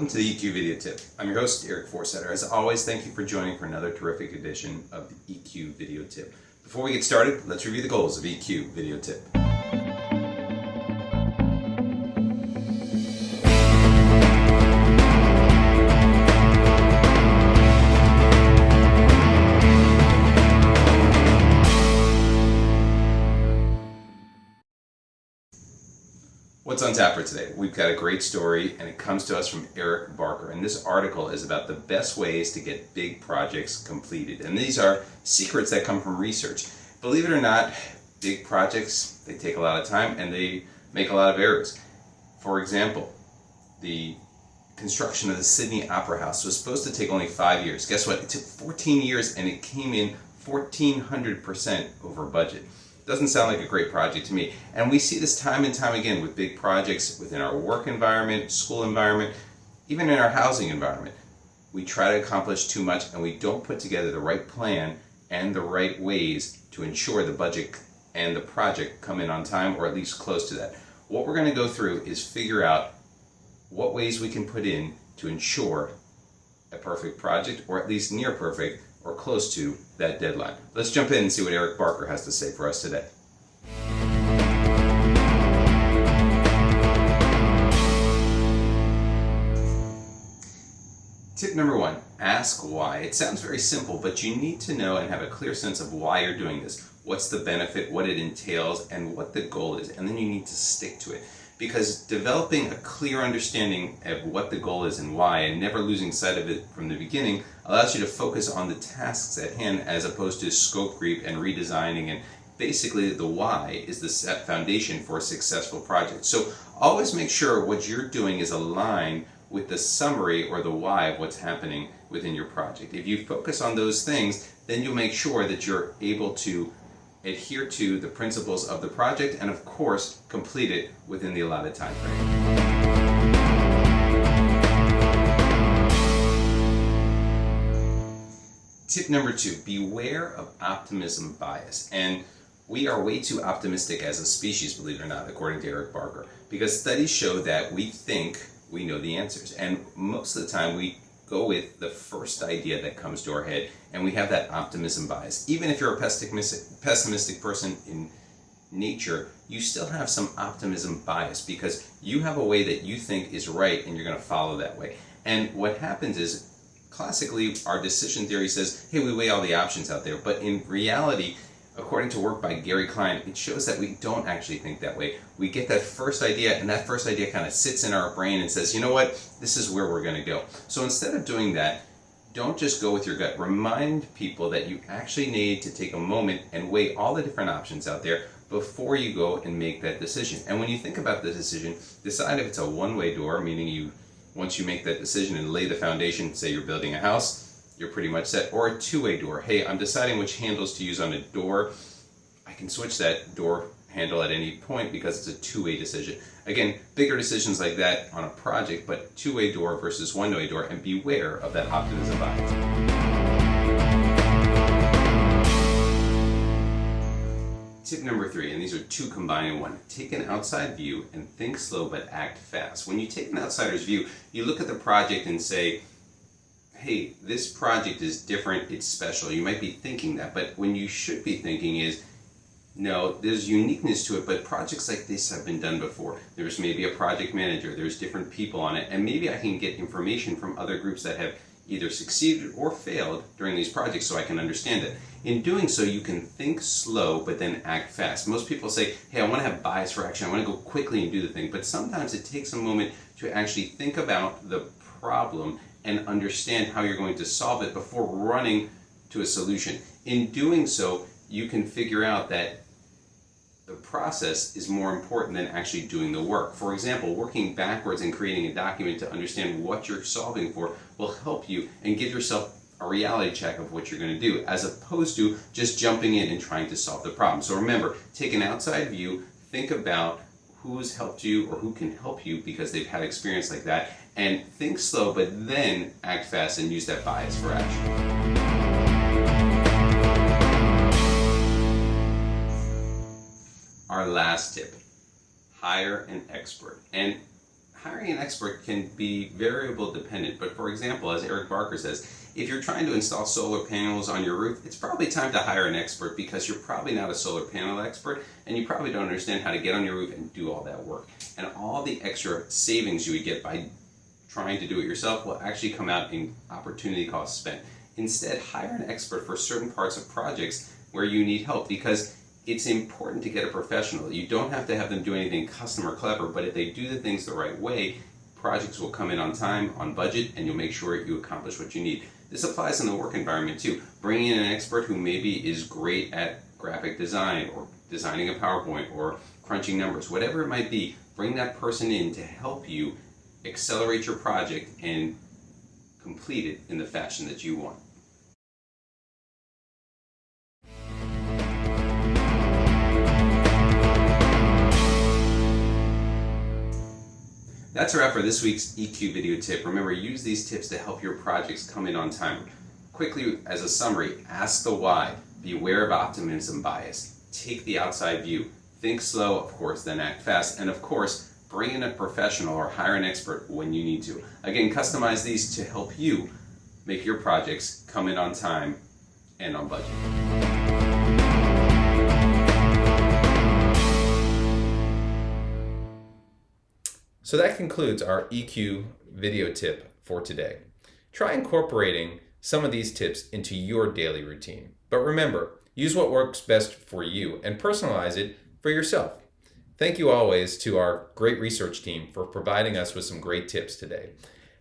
Welcome to the EQ Video Tip. I'm your host, Eric Forsetter. As always, thank you for joining for another terrific edition of the EQ Video Tip. Before we get started, let's review the goals of EQ Video Tip. What's on tap for today? We've got a great story, and it comes to us from Eric Barker. And this article is about the best ways to get big projects completed. And these are secrets that come from research. Believe it or not, big projects, they take a lot of time and they make a lot of errors. For example, the construction of the Sydney Opera House was supposed to take only 5 years. Guess what? It took 14 years and it came in 1,400% over budget. Doesn't sound like a great project to me. And we see this time and time again with big projects within our work environment, school environment, even in our housing environment. We try to accomplish too much and we don't put together the right plan and the right ways to ensure the budget and the project come in on time, or at least close to that. What we're going to go through is figure out what ways we can put in to ensure a perfect project, or at least near perfect, or close to that deadline. Let's jump in and see what Eric Barker has to say for us today. Tip number 1, ask why. It sounds very simple, but you need to know and have a clear sense of why you're doing this. What's the benefit, what it entails, and what the goal is, and then you need to stick to it. Because developing a clear understanding of what the goal is and why, and never losing sight of it from the beginning, allows you to focus on the tasks at hand as opposed to scope creep and redesigning. And basically the why is the set foundation for a successful project. So always make sure what you're doing is aligned with the summary or the why of what's happening within your project. If you focus on those things, then you'll make sure that you're able to adhere to the principles of the project and of course complete it within the allotted time frame. Tip number 2, beware of optimism bias. And we are way too optimistic as a species, believe it or not, according to Eric Barker, because studies show that we think we know the answers, and most of the time we go with the first idea that comes to our head, and we have that optimism bias. Even if you're a pessimistic person in nature, you still have some optimism bias because you have a way that you think is right and you're going to follow that way. And what happens is, classically, our decision theory says, hey, we weigh all the options out there, but in reality, according to work by Gary Klein, it shows that we don't actually think that way. We get that first idea, and that first idea kind of sits in our brain and says, you know what, this is where we're going to go. So instead of doing that, don't just go with your gut. Remind people that you actually need to take a moment and weigh all the different options out there before you go and make that decision. And when you think about the decision, decide if it's a one-way door, meaning once you make that decision and lay the foundation, say you're building a house, you're pretty much set, or a two-way door. Hey, I'm deciding which handles to use on a door. I can switch that door handle at any point because it's a two-way decision. Again, bigger decisions like that on a project, but two-way door versus one-way door, and beware of that optimism bias. Tip number 3, and these are 2 combined in one. Take an outside view and think slow but act fast. When you take an outsider's view, you look at the project and say, hey, this project is different, it's special. You might be thinking that, but when you should be thinking is, no, there's uniqueness to it, but projects like this have been done before. There's maybe a project manager, there's different people on it, and maybe I can get information from other groups that have either succeeded or failed during these projects so I can understand it. In doing so, you can think slow, but then act fast. Most people say, hey, I want to have bias for action, I want to go quickly and do the thing, but sometimes it takes a moment to actually think about the problem and understand how you're going to solve it before running to a solution. In doing so, you can figure out that the process is more important than actually doing the work. For example, working backwards and creating a document to understand what you're solving for will help you and give yourself a reality check of what you're going to do, as opposed to just jumping in and trying to solve the problem. So remember, take an outside view, think about who's helped you or who can help you because they've had experience like that, and think slow, but then act fast and use that bias for action. Our last tip, hire an expert. And hiring an expert can be variable dependent, but for example, as Eric Barker says, if you're trying to install solar panels on your roof, it's probably time to hire an expert because you're probably not a solar panel expert and you probably don't understand how to get on your roof and do all that work. And all the extra savings you would get by trying to do it yourself will actually come out in opportunity costs spent. Instead, hire an expert for certain parts of projects where you need help, because it's important to get a professional. You don't have to have them do anything custom or clever, but if they do the things the right way, projects will come in on time, on budget, and you'll make sure you accomplish what you need. This applies in the work environment too. Bringing in an expert who maybe is great at graphic design or designing a PowerPoint or crunching numbers, whatever it might be, bring that person in to help you accelerate your project and complete it in the fashion that you want. That's a wrap for this week's EQ video tip. Remember, use these tips to help your projects come in on time. Quickly, as a summary, ask the why. Beware of optimism bias. Take the outside view. Think slow, of course, then act fast. And of course, bring in a professional or hire an expert when you need to. Again, customize these to help you make your projects come in on time and on budget. So that concludes our EQ video tip for today. Try incorporating some of these tips into your daily routine. But remember, use what works best for you and personalize it for yourself. Thank you always to our great research team for providing us with some great tips today.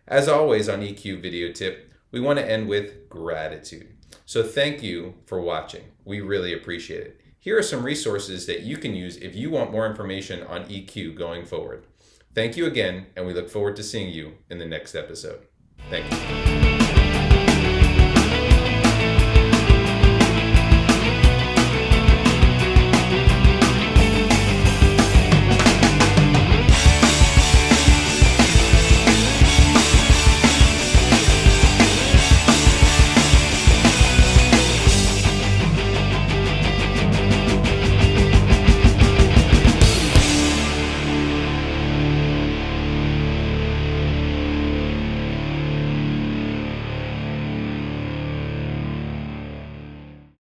As always on EQ video tip, we want to end with gratitude. So thank you for watching. We really appreciate it. Here are some resources that you can use if you want more information on EQ going forward. Thank you again, and we look forward to seeing you in the next episode. Thank you.